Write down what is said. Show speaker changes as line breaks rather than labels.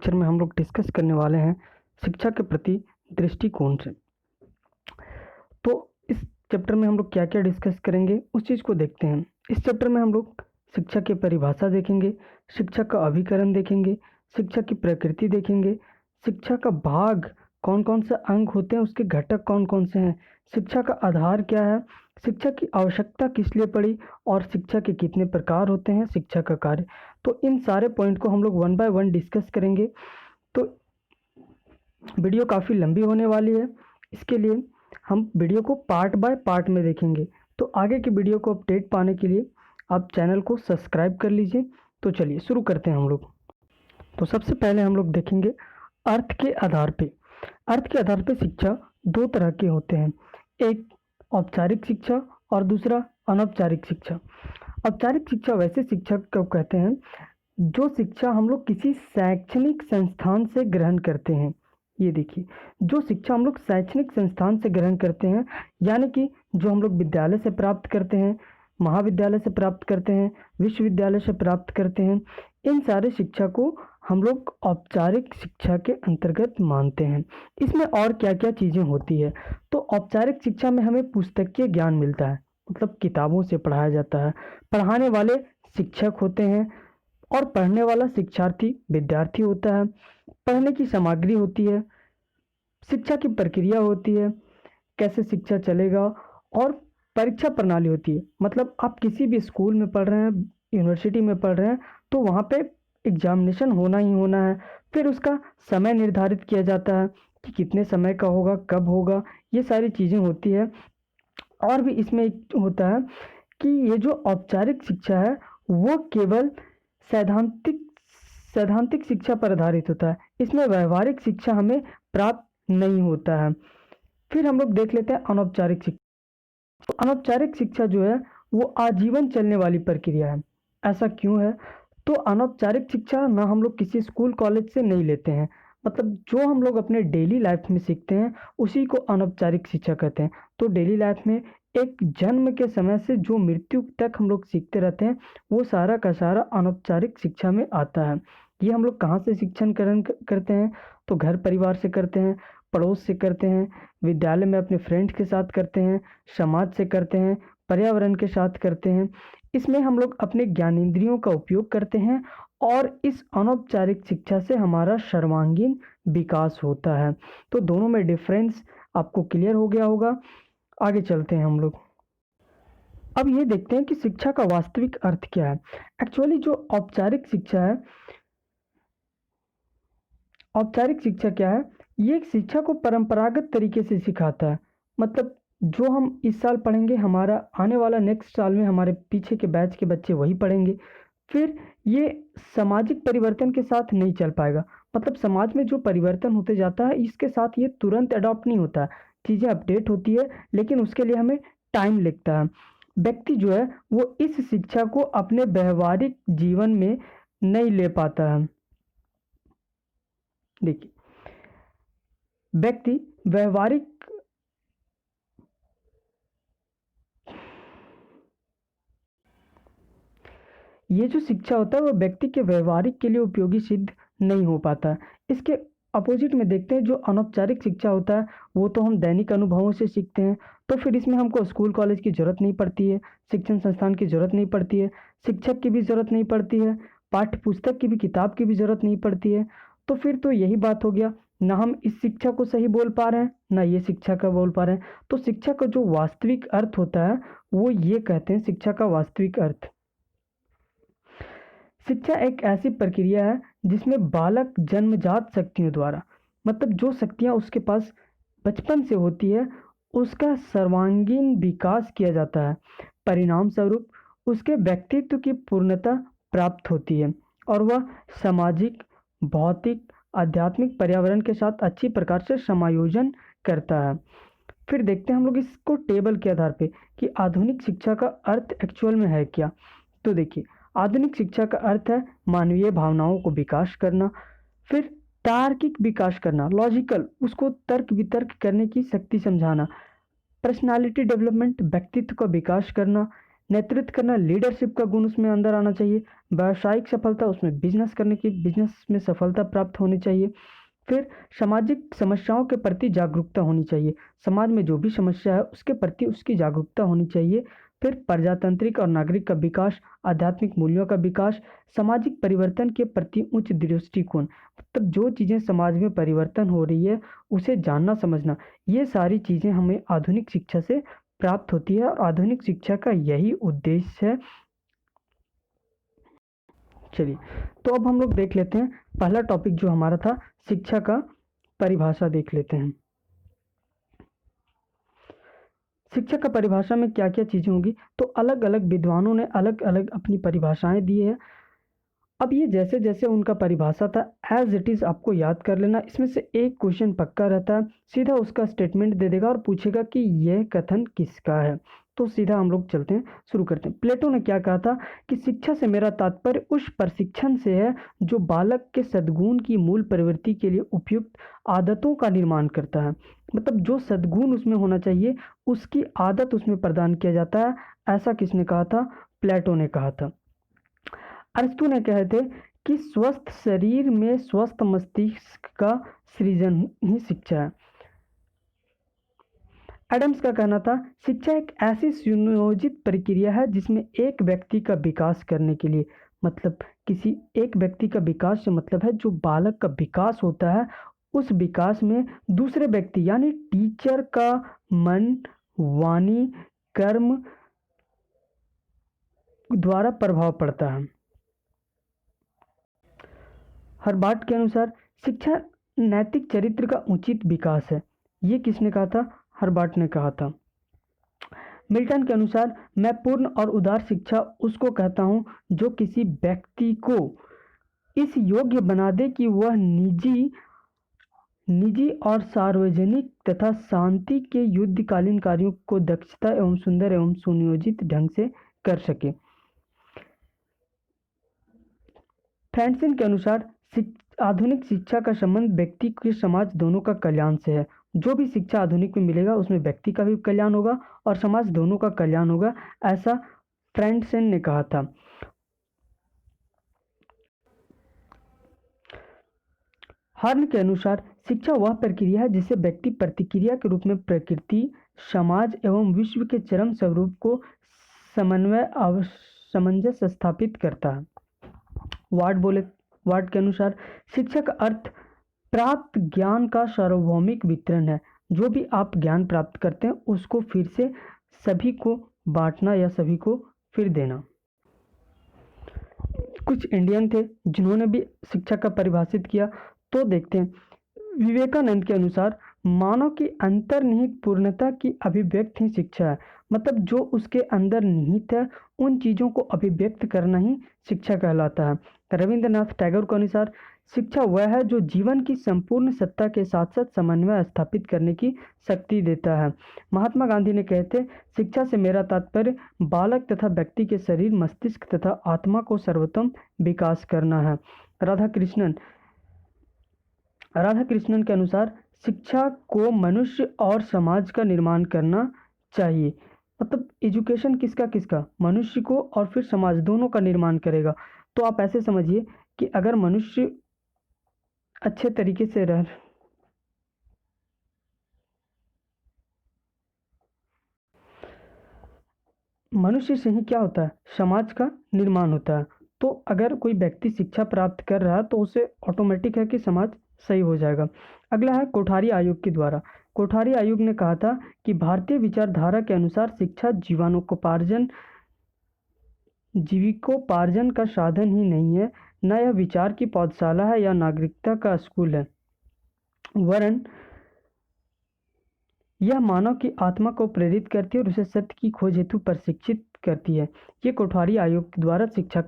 Lecture में हम लोग डिस्कस करने वाले हैं शिक्षा के प्रति दृष्टिकोण से। तो इस चैप्टर में हम लोग क्या क्या डिस्कस करेंगे उस चीज़ को देखते हैं। इस चैप्टर में हम लोग शिक्षा की परिभाषा देखेंगे, शिक्षा का अभिकरण देखेंगे, शिक्षा की प्रकृति देखेंगे, शिक्षा का भाग कौन कौन से अंग होते हैं, उसके घटक कौन कौन से हैं, शिक्षा का आधार क्या है, शिक्षा की आवश्यकता किस लिए पड़ी और शिक्षा के कितने प्रकार होते हैं, शिक्षा का कार्य। तो इन सारे पॉइंट को हम लोग वन बाय वन डिस्कस करेंगे। तो वीडियो काफ़ी लंबी होने वाली है, इसके लिए हम वीडियो को पार्ट बाय पार्ट में देखेंगे। तो आगे की वीडियो को अपडेट पाने के लिए आप चैनल को सब्सक्राइब कर लीजिए। तो चलिए शुरू करते हैं हम लोग। तो सबसे पहले हम लोग देखेंगे अर्थ के आधार पे। अर्थ के आधार पे शिक्षा दो तरह के होते हैं, एक औपचारिक शिक्षा और दूसरा अनौपचारिक शिक्षा। औपचारिक शिक्षा वैसे शिक्षा को कहते हैं जो शिक्षा हम लोग किसी शैक्षणिक संस्थान से ग्रहण करते हैं। ये देखिए, जो शिक्षा हम लोग शैक्षणिक संस्थान से ग्रहण करते हैं, यानी कि जो हम लोग विद्यालय से प्राप्त करते हैं, महाविद्यालय से प्राप्त करते हैं, विश्वविद्यालय से प्राप्त करते हैं, इन सारे शिक्षा को हम लोग औपचारिक शिक्षा के अंतर्गत मानते हैं। इसमें और क्या क्या चीज़ें होती है, तो औपचारिक शिक्षा में हमें पुस्तकीय ज्ञान मिलता है, मतलब किताबों से पढ़ाया जाता है, पढ़ाने वाले शिक्षक होते हैं और पढ़ने वाला शिक्षार्थी विद्यार्थी होता है, पढ़ने की सामग्री होती है, शिक्षा की प्रक्रिया होती है, कैसे शिक्षा चलेगा, और परीक्षा प्रणाली होती है। मतलब आप किसी भी स्कूल में पढ़ रहे हैं, यूनिवर्सिटी में पढ़ रहे हैं, तो वहाँ पे एग्जामिनेशन होना ही होना है। फिर उसका समय निर्धारित किया जाता है कि कितने समय का होगा, कब होगा, ये सारी चीज़ें होती है। और भी इसमें एक होता है कि ये जो औपचारिक शिक्षा है वो केवल सैद्धांतिक सैद्धांतिक शिक्षा पर आधारित होता है, इसमें व्यवहारिक शिक्षा हमें प्राप्त नहीं होता है। फिर हम लोग देख लेते हैं अनौपचारिक शिक्षा। तो अनौपचारिक शिक्षा जो है वो आजीवन चलने वाली प्रक्रिया है। ऐसा क्यों है? तो अनौपचारिक शिक्षा ना हम लोग किसी स्कूल कॉलेज से नहीं लेते हैं, मतलब जो हम लोग अपने डेली लाइफ में सीखते हैं उसी को अनौपचारिक शिक्षा कहते हैं। तो डेली लाइफ में एक जन्म के समय से जो मृत्यु तक हम लोग सीखते रहते हैं वो सारा का सारा अनौपचारिक शिक्षा में आता है। ये हम लोग कहाँ से शिक्षण ग्रहण करते हैं? तो घर परिवार से करते हैं, पड़ोस से करते हैं, विद्यालय में अपने फ्रेंड्स के साथ करते हैं, समाज से करते हैं, पर्यावरण के साथ करते हैं। इसमें हम लोग अपने ज्ञानेंद्रियों का उपयोग करते हैं और इस अनौपचारिक शिक्षा से हमारा सर्वांगीण विकास होता है। तो दोनों में डिफरेंस आपको क्लियर हो गया होगा। आगे चलते हैं हम लोग। अब ये देखते हैं कि शिक्षा का वास्तविक अर्थ क्या है। एक्चुअली जो औपचारिक शिक्षा है, औपचारिक शिक्षा क्या है? ये एक शिक्षा को परंपरागत तरीके से सिखाता है। मतलब जो हम इस साल पढ़ेंगे, हमारा आने वाला नेक्स्ट साल में हमारे पीछे के बैच के बच्चे वही पढ़ेंगे। फिर ये सामाजिक परिवर्तन के साथ नहीं चल पाएगा। मतलब समाज में जो परिवर्तन होते जाता है इसके साथ ये तुरंत अडॉप्ट नहीं होता है, चीज़ें अपडेट होती है, लेकिन उसके लिए हमें टाइम लगता है। व्यक्ति जो है वो इस शिक्षा को अपने व्यवहारिक जीवन में नहीं ले पाता है। देखिए, व्यक्ति व्यवहारिक ये जो शिक्षा होता है वो व्यक्ति के व्यवहारिक के लिए उपयोगी सिद्ध नहीं हो पाता। इसके अपोजिट में देखते हैं जो अनौपचारिक शिक्षा होता है वो तो हम दैनिक अनुभवों से सीखते हैं। तो फिर इसमें हमको स्कूल कॉलेज की ज़रूरत नहीं पड़ती है, शिक्षण संस्थान की ज़रूरत नहीं पड़ती है, शिक्षक की भी ज़रूरत नहीं पड़ती है, पाठ्य पुस्तक की भी, किताब की भी ज़रूरत नहीं पड़ती है। तो फिर तो यही बात हो गया, ना हम इस शिक्षा को सही बोल पा रहे हैं, ना ये शिक्षा का बोल पा रहे हैं। तो शिक्षा का जो वास्तविक अर्थ होता है वो ये कहते हैं, शिक्षा का वास्तविक अर्थ, शिक्षा एक ऐसी प्रक्रिया है जिसमें बालक जन्मजात शक्तियों द्वारा, मतलब जो शक्तियाँ उसके पास बचपन से होती है, उसका सर्वांगीण विकास किया जाता है। परिणाम स्वरूप उसके व्यक्तित्व की पूर्णता प्राप्त होती है और वह सामाजिक, भौतिक, आध्यात्मिक पर्यावरण के साथ अच्छी प्रकार से समायोजन करता है। फिर देखते हैं हम लोग इसको टेबल के आधार पे कि आधुनिक शिक्षा का अर्थ एक्चुअल में है क्या। तो देखिए, आधुनिक शिक्षा का अर्थ है मानवीय भावनाओं को विकास करना, फिर तार्किक विकास करना, लॉजिकल, उसको तर्क वितर्क करने की शक्ति समझाना, पर्सनालिटी डेवलपमेंट, व्यक्तित्व का विकास करना, नेतृत्व करना, लीडरशिप का गुण उसमें अंदर आना चाहिए। व्यावसायिक सफलता, उसमें बिजनेस करने की, बिजनेस में सफलता प्राप्त होनी चाहिए। फिर सामाजिक समस्याओं के प्रति जागरूकता होनी चाहिए, समाज में जो भी समस्या है उसके प्रति उसकी जागरूकता होनी चाहिए। फिर प्रजातांत्रिक और नागरिक का विकास, आध्यात्मिक मूल्यों का विकास, सामाजिक परिवर्तन के प्रति उच्च दृष्टिकोण, मतलब जो चीज़ें समाज में परिवर्तन हो रही है उसे जानना समझना, ये सारी चीज़ें हमें आधुनिक शिक्षा से प्राप्त होती है और आधुनिक शिक्षा का यही उद्देश्य है। चलिए, तो अब हम लोग देख लेते हैं पहला टॉपिक जो हमारा था, शिक्षा का परिभाषा देख लेते हैं। शिक्षा का परिभाषा में क्या क्या चीज़ें होंगी, तो अलग अलग विद्वानों ने अलग अलग अपनी परिभाषाएं दी है। अब ये जैसे जैसे उनका परिभाषा था एज इट इज़ आपको याद कर लेना। इसमें से एक क्वेश्चन पक्का रहता है, सीधा उसका स्टेटमेंट दे देगा और पूछेगा कि यह कथन किसका है। तो सीधा हम लोग चलते हैं, शुरू करते हैं। प्लेटो ने क्या कहा था कि शिक्षा से मेरा तात्पर्य उस प्रशिक्षण से है जो बालक के सद्गुण की मूल प्रवृत्ति के लिए उपयुक्त आदतों का निर्माण करता है। मतलब जो सद्गुण उसमें होना चाहिए उसकी आदत उसमें प्रदान किया जाता है। ऐसा किसने कहा था? प्लेटो ने कहा था। अरस्तु ने कहे थे कि स्वस्थ शरीर में स्वस्थ मस्तिष्क का सृजन ही शिक्षा है। एडम्स का कहना था शिक्षा एक ऐसी सुनियोजित प्रक्रिया है जिसमें एक व्यक्ति का विकास करने के लिए, मतलब किसी एक व्यक्ति का विकास से मतलब है जो बालक का विकास होता है उस विकास में दूसरे व्यक्ति यानी टीचर का मन, वाणी, कर्म द्वारा प्रभाव पड़ता है। हर्बार्ट के अनुसार शिक्षा नैतिक चरित्र का उचित विकास है। ये किसने कहा था? हर्बार्ट ने कहा था। मिल्टन के अनुसार मैं पूर्ण और उदार शिक्षा उसको कहता हूँ जो किसी व्यक्ति को इस योग्य बना दे कि वह निजी और सार्वजनिक तथा शांति के युद्धकालीन कार्यों को दक्षता एवं सुंदर एवं सुनियोजित ढंग से कर सके। फ्रांसिन के अनुसार आधुनिक शिक्षा का संबंध व्यक्ति के समाज दोनों का कल्याण से है। जो भी शिक्षा आधुनिक में मिलेगा उसमें व्यक्ति का भी कल्याण होगा और समाज दोनों का कल्याण होगा, ऐसा फ्रांसिन ने कहा था। हर्न के अनुसार शिक्षा वह प्रक्रिया है जिससे व्यक्ति प्रतिक्रिया के रूप में प्रकृति, समाज एवं विश्व के चरम स्वरूप को सामंजस्य स्थापित करता है। वार्ड के अनुसार शिक्षा का अर्थ प्राप्त ज्ञान का सार्वभौमिक वितरण है। जो भी आप ज्ञान प्राप्त करते हैं उसको फिर से सभी को बांटना या सभी को फिर देना। कुछ इंडियन थे जिन्होंने भी शिक्षा का परिभाषित किया, तो देखते हैं। विवेकानंद के अनुसार मानव की अंतर्निहित पूर्णता की अभिव्यक्ति ही शिक्षा है। मतलब जो उसके अंदर निहित है उन चीज़ों को अभिव्यक्त करना ही शिक्षा कहलाता है। रविंद्रनाथ टैगोर के अनुसार शिक्षा वह है जो जीवन की संपूर्ण सत्ता के साथ साथ समन्वय स्थापित करने की शक्ति देता है। महात्मा गांधी ने कहे थे शिक्षा से मेरा तात्पर्य बालक तथा व्यक्ति के शरीर, मस्तिष्क तथा आत्मा को सर्वोत्तम विकास करना है। राधा कृष्णन के अनुसार शिक्षा को मनुष्य और समाज का निर्माण करना चाहिए। मतलब एजुकेशन किसका? मनुष्य को और फिर समाज दोनों का निर्माण करेगा। तो आप ऐसे समझिए कि अगर मनुष्य अच्छे तरीके से मनुष्य से ही क्या होता है? समाज का निर्माण होता है। तो अगर कोई व्यक्ति शिक्षा प्राप्त कर रहा है तो उसे ऑटोमेटिक है कि समाज सही हो जाएगा। अगला है कोठारी आयोग के द्वारा। कोठारी आयोग ने कहा था कि भारतीय विचारधारा के अनुसार शिक्षा जीविकोपार्जन का साधन ही नहीं है, न यह विचार की पौधशाला है या नागरिकता का स्कूल है, वरन यह मानव की आत्मा को प्रेरित करती है और उसे सत्य की खोज हेतु प्रशिक्षित करती है। ये कोठारी आयोग द्वारा शिक्षा